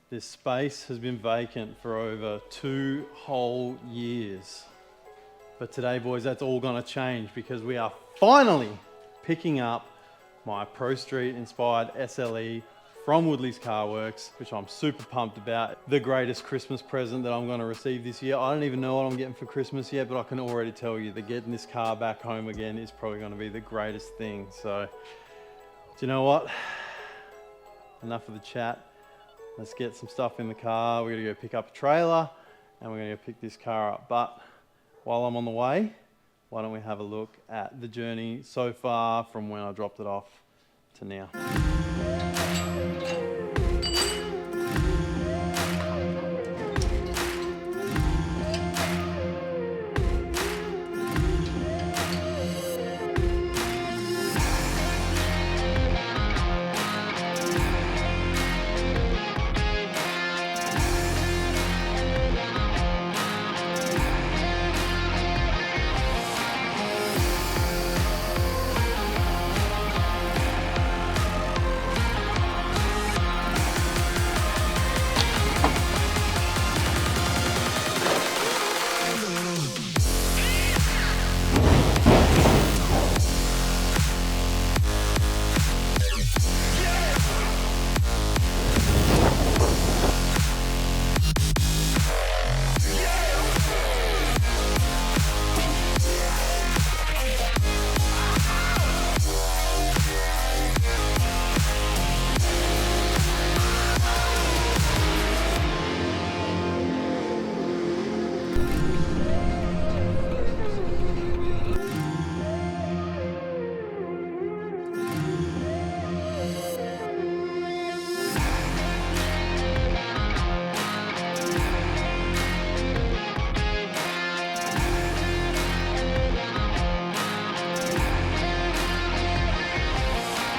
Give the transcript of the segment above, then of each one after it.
This space has been vacant for over 2 whole years. But today, boys, that's all gonna change because we are finally picking up my Pro Street inspired SLE from Woodley's Car Works, which I'm super pumped about. The greatest Christmas present that I'm gonna receive this year. I don't even know what I'm getting for Christmas yet, but I can already tell you that getting this car back home again is probably gonna be the greatest thing. So, do you know what? Enough of the chat. Let's get some stuff in the car. We're gonna go pick up a trailer and we're gonna go pick this car up. But while I'm on the way, why don't we have a look at the journey so far from when I dropped it off to now.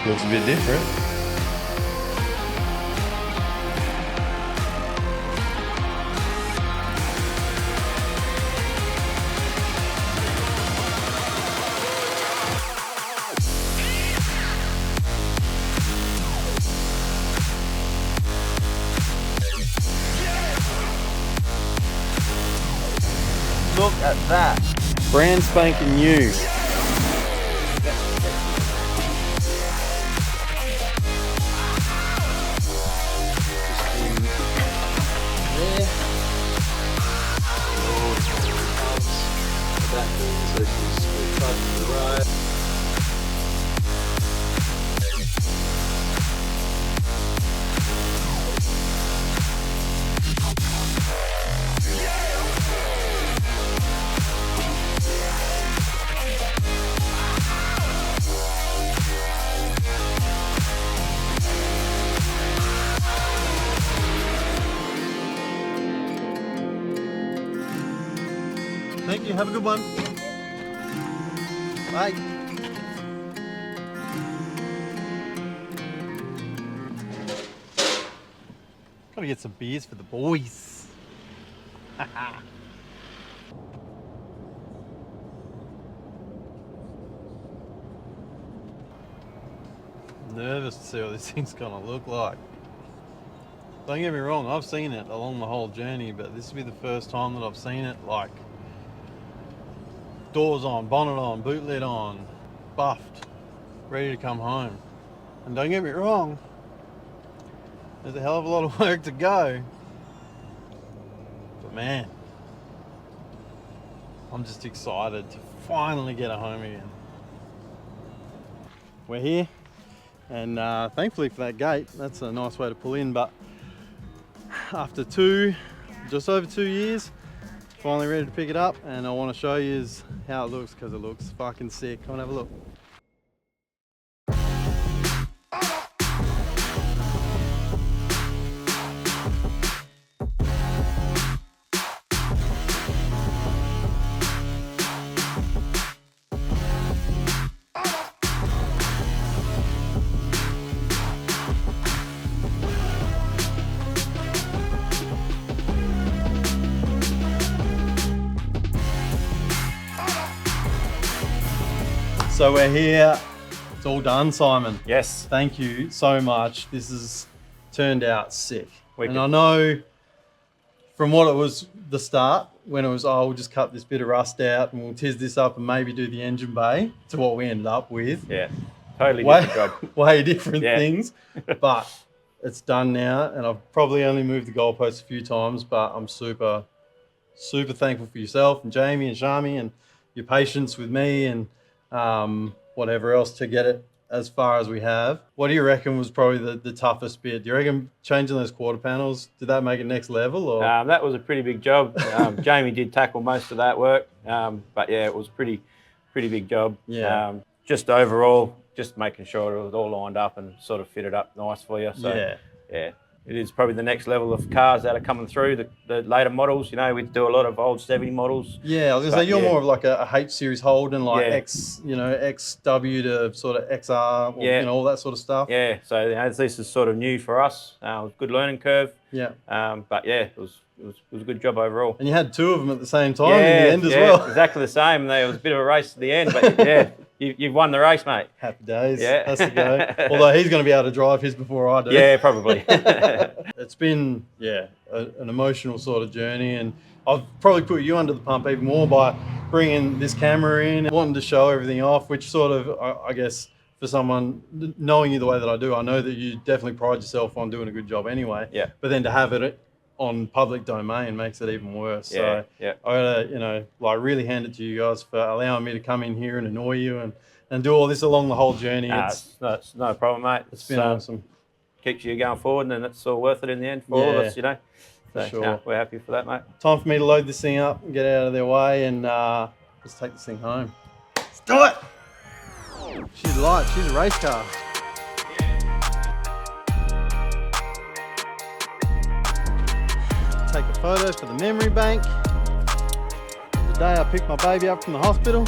Looks a bit different. Look at that. Brand spanking new. Thank you, have a good one. Bye. Gotta get some beers for the boys. Nervous to see what this thing's gonna look like. Don't get me wrong, I've seen it along the whole journey, but this will be the first time that I've seen it like doors on, bonnet on, boot lid on, buffed, ready to come home. And don't get me wrong, there's a hell of a lot of work to go. But man, I'm just excited to finally get it home again. We're here, and thankfully for that gate, that's a nice way to pull in, but after just over 2 years, finally ready to pick it up, and I want to show you how it looks because it looks fucking sick. Come and have a look. So we're here. It's all done, Simon. Yes. Thank you so much. This has turned out sick. And I know from what it was the start, when it was, oh, we'll just cut this bit of rust out and we'll tiz this up and maybe do the engine bay, to what we ended up with. Yeah, totally different job. Way different Yeah. things. But it's done now, and I've probably only moved the goalposts a few times, but I'm super, super thankful for yourself and Jamie and Shami and your patience with me and whatever else to get it as far as we have. What do you reckon was probably the toughest bit? Do you reckon changing those quarter panels, did that make it next level? Or? That was a pretty big job. Jamie did tackle most of that work, but yeah, it was pretty big job. Yeah. Just overall, just making sure it was all lined up and sort of fitted up nice for you. So yeah. It is probably the next level of cars that are coming through, the later models. You know, we do a lot of old 70 models. Yeah, I was going to say, you're more of like a H series Holden, like Yeah. XW to sort of XR, or, all that sort of stuff. Yeah, so this is sort of new for us. It was a good learning curve. Yeah. But yeah, it was a good job overall. And you had two of them at the same time in the end as well. Exactly the same. It was a bit of a race at the end, but yeah, you've won the race, mate. Happy days. Yeah. That's the go. Although he's going to be able to drive his before I do. Yeah, probably. It's been, an emotional sort of journey, and I've probably put you under the pump even more by bringing this camera in and wanting to show everything off, which sort of, I guess, for someone knowing you the way that I do, I know that you definitely pride yourself on doing a good job anyway. Yeah. But then to have it on public domain makes it even worse. Yeah, so I gotta, really hand it to you guys for allowing me to come in here and annoy you and do all this along the whole journey. It's no problem, mate. It's been awesome. Keeps you going forward, and it's all worth it in the end for all of us, you know. So, sure. We're happy for that, mate. Time for me to load this thing up and get out of their way, and let's take this thing home. Let's do it! She's light. She's a race car. Take a photo for the memory bank. The day I picked my baby up from the hospital.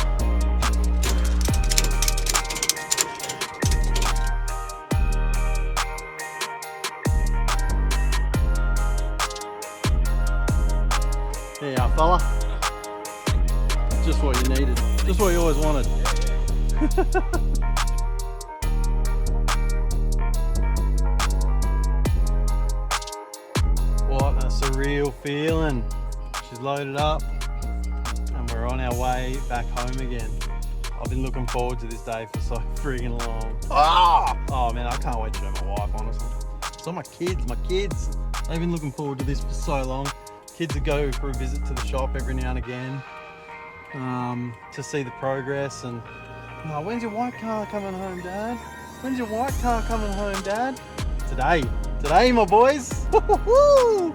There you are, fella. Just what you needed. Just what you always wanted. What a surreal feeling. She's loaded up and we're on our way back home again. I've been looking forward to this day for so friggin' long. Oh man, I can't wait to show my wife, honestly. So my kids, they've been looking forward to this for so long. Kids would go for a visit to the shop every now and again to see the progress and, when's your white car coming home, Dad? When's your white car coming home, Dad? Today, my boys. Woo-hoo-hoo!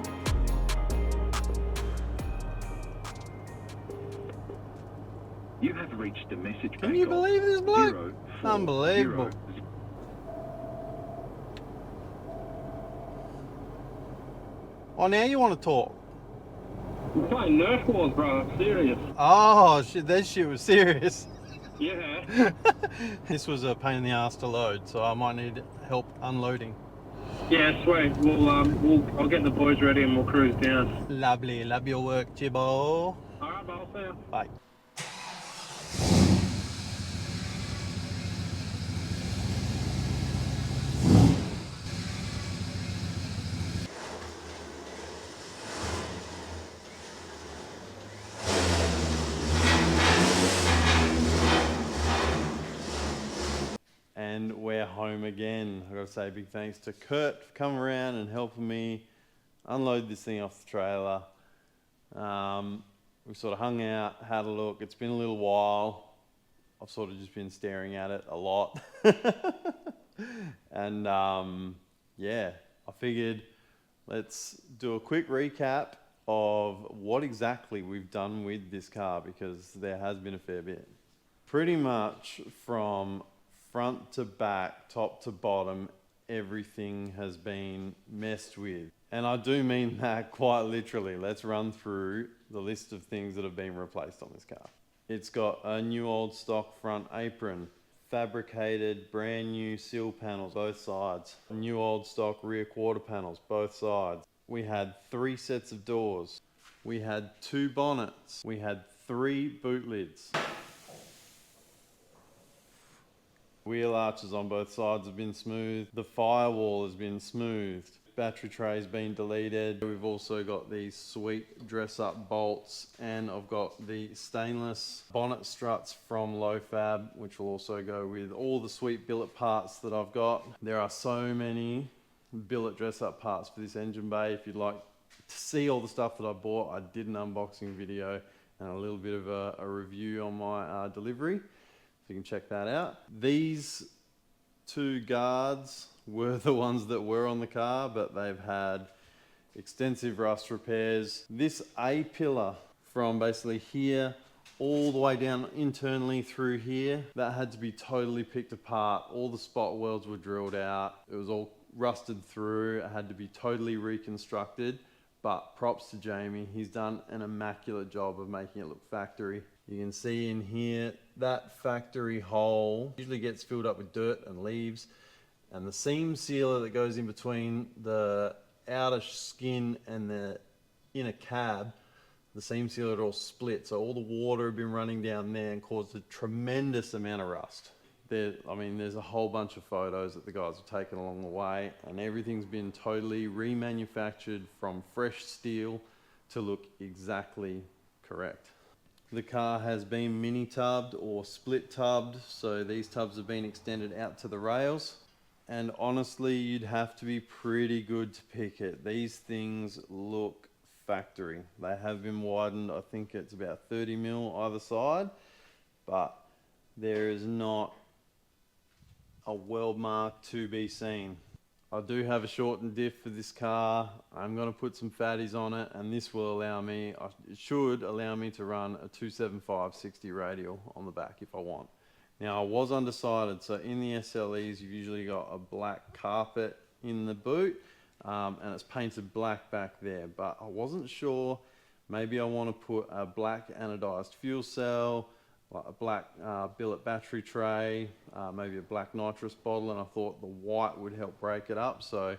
You have reached a message. Can you believe this bloke? Unbelievable. Oh, now you want to talk? We're playing Nerf wars, bro. I'm serious. Oh, shit, that shit was serious. Yeah. This was a pain in the ass to load, so I might need help unloading. Yeah, sweet. I'll get the boys ready and we'll cruise down. Lovely. Love your work, Jibbo. All right, I'll see you. Bye. And we're home again. I've got to say a big thanks to Kurt for coming around and helping me unload this thing off the trailer. We sort of hung out, had a look. It's been a little while. I've sort of just been staring at it a lot. And I figured let's do a quick recap of what exactly we've done with this car, because there has been a fair bit. Pretty much from front to back, top to bottom, everything has been messed with. And I do mean that quite literally. Let's run through the list of things that have been replaced on this car. It's got a new old stock front apron, fabricated brand new seal panels, both sides, new old stock rear quarter panels, both sides. We had 3 sets of doors. We had 2 bonnets. We had 3 boot lids. Wheel arches on both sides have been smoothed. The firewall has been smoothed. battery tray's been deleted. We've also got these sweet dress-up bolts, and I've got the stainless bonnet struts from Lofab, which will also go with all the sweet billet parts that I've got. There are so many billet dress-up parts for this engine bay. If you'd like to see all the stuff that I bought, I did an unboxing video and a little bit of a review on my delivery, so you can check that out. These two guards were the ones that were on the car, but they've had extensive rust repairs. This A-pillar from basically here all the way down internally through here, that had to be totally picked apart. All the spot welds were drilled out. It was all rusted through. It had to be totally reconstructed. But props to Jamie, he's done an immaculate job of making it look factory. You can see in here, that factory hole usually gets filled up with dirt and leaves, and the seam sealer that goes in between the outer skin and the inner cab, the seam sealer had all split, so all the water had been running down there and caused a tremendous amount of rust. There's a whole bunch of photos that the guys have taken along the way, and everything's been totally remanufactured from fresh steel to look exactly correct. The car has been mini tubbed or split tubbed, so these tubs have been extended out to the rails, and honestly you'd have to be pretty good to pick it. These things look factory. They have been widened, I think it's about 30 mil either side, but there is not a weld mark to be seen. I do have a shortened diff for this car. I'm going to put some fatties on it, and this will allow me, it should allow me to run a 275/60 radial on the back if I want. Now I was undecided, so in the SLEs you've usually got a black carpet in the boot, and it's painted black back there, but I wasn't sure. Maybe I want to put a black anodized fuel cell, like a black billet battery tray, maybe a black nitrous bottle, and I thought the white would help break it up. So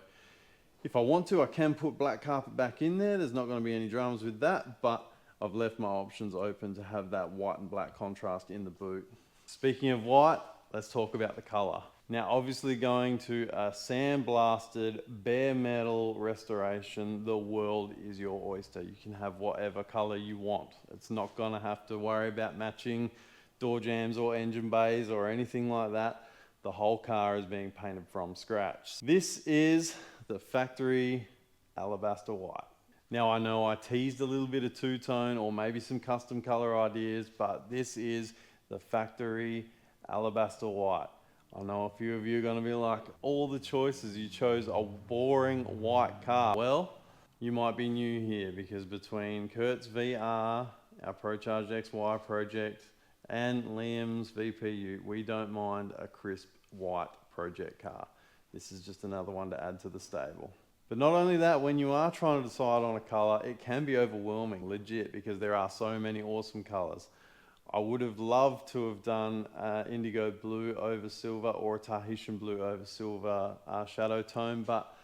if I want to, I can put black carpet back in there. There's not going to be any dramas with that, but I've left my options open to have that white and black contrast in the boot. Speaking of white, let's talk about the color. Now, obviously going to a sandblasted bare metal restoration, the world is your oyster. You can have whatever color you want. It's not gonna have to worry about matching door jambs or engine bays or anything like that. The whole car is being painted from scratch. This is the factory alabaster white. Now I know I teased a little bit of two-tone or maybe some custom color ideas, but this is the factory alabaster white. I know a few of you are going to be like, all the choices, you chose a boring white car. Well, you might be new here, because between Kurt's VR, our ProCharged XY project, and Liam's VPU, we don't mind a crisp white project car. This is just another one to add to the stable. But not only that, when you are trying to decide on a color, it can be overwhelming, legit, because there are so many awesome colors. I would have loved to have done indigo blue over silver or a Tahitian blue over silver shadow tone, but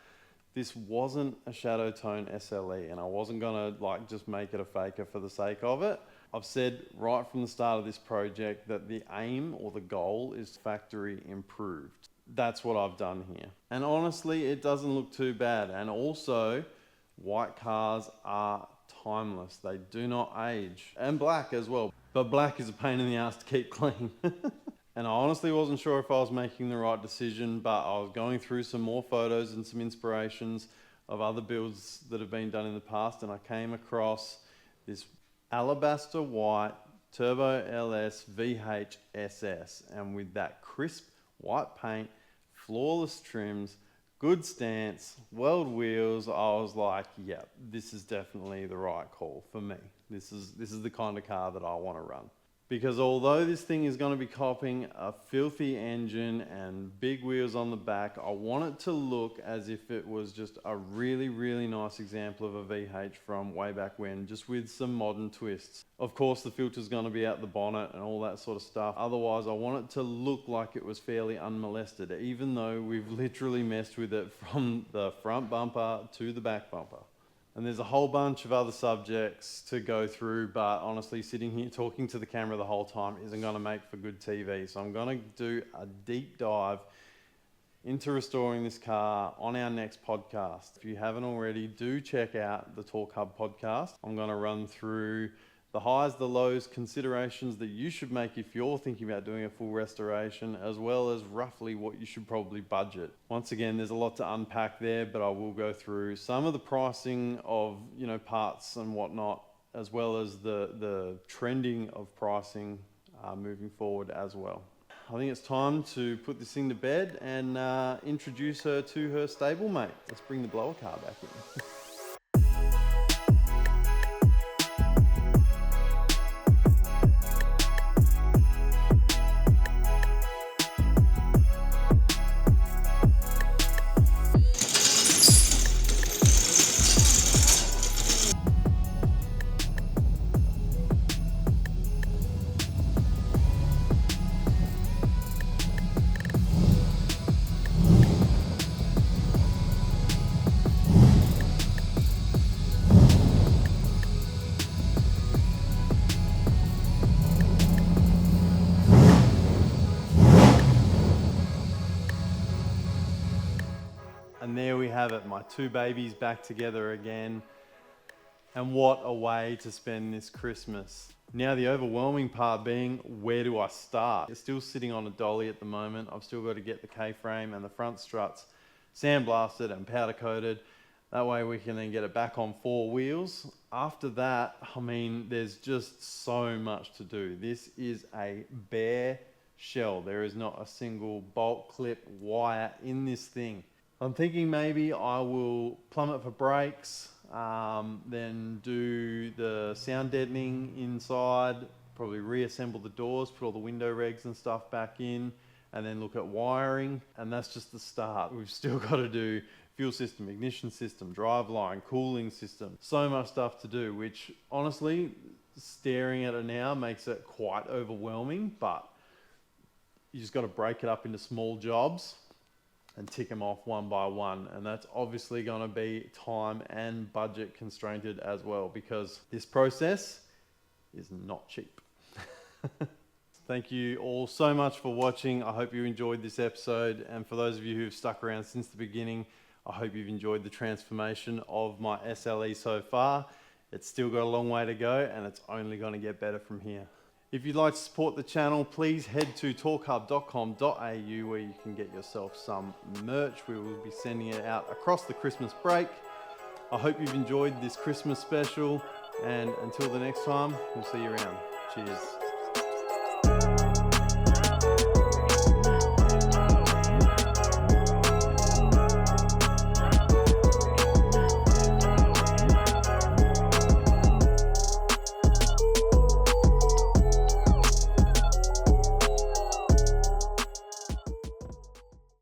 this wasn't a shadow tone SLE, and I wasn't gonna just make it a faker for the sake of it. I've said right from the start of this project that the aim or the goal is factory improved. That's what I've done here. And honestly, it doesn't look too bad. And also, white cars are timeless. They do not age. And black as well. But black is a pain in the ass to keep clean. And I honestly wasn't sure if I was making the right decision, but I was going through some more photos and some inspirations of other builds that have been done in the past, and I came across this alabaster white Turbo LS VH SS, and with that crisp white paint, flawless trims, good stance, weld wheels, I was like, yeah, this is definitely the right call for me. This is the kind of car that I want to run. Because although this thing is going to be copping a filthy engine and big wheels on the back, I want it to look as if it was just a really, really nice example of a VH from way back when, just with some modern twists. Of course, the filter's going to be out the bonnet and all that sort of stuff. Otherwise, I want it to look like it was fairly unmolested, even though we've literally messed with it from the front bumper to the back bumper. And there's a whole bunch of other subjects to go through, but honestly, sitting here talking to the camera the whole time isn't going to make for good TV. So I'm going to do a deep dive into restoring this car on our next podcast. If you haven't already, do check out the Torq Hub podcast. I'm going to run through the highs, the lows, considerations that you should make if you're thinking about doing a full restoration, as well as roughly what you should probably budget. Once again, there's a lot to unpack there, but I will go through some of the pricing of, parts and whatnot, as well as the trending of pricing moving forward as well. I think it's time to put this thing to bed and introduce her to her stablemate. Let's bring the blower car back in. And there we have it, my two babies back together again. And what a way to spend this Christmas. Now the overwhelming part being, where do I start? It's still sitting on a dolly at the moment. I've still got to get the K-frame and the front struts sandblasted and powder coated. That way we can then get it back on four wheels. After that, there's just so much to do. This is a bare shell. There is not a single bolt, clip, wire in this thing. I'm thinking maybe I will plumb it for brakes, then do the sound deadening inside, probably reassemble the doors, put all the window regs and stuff back in, and then look at wiring. And that's just the start. We've still got to do fuel system, ignition system, driveline, cooling system. So much stuff to do, which honestly, staring at it now makes it quite overwhelming, but you just got to break it up into small jobs and tick them off one by one. And that's obviously going to be time and budget constrained as well, because this process is not cheap. Thank you all so much for watching. I hope you enjoyed this episode. And for those of you who've stuck around since the beginning, I hope you've enjoyed the transformation of my SLE so far. It's still got a long way to go, and it's only going to get better from here. If you'd like to support the channel, please head to torqhub.com.au where you can get yourself some merch. We will be sending it out across the Christmas break. I hope you've enjoyed this Christmas special, and until the next time, we'll see you around. Cheers.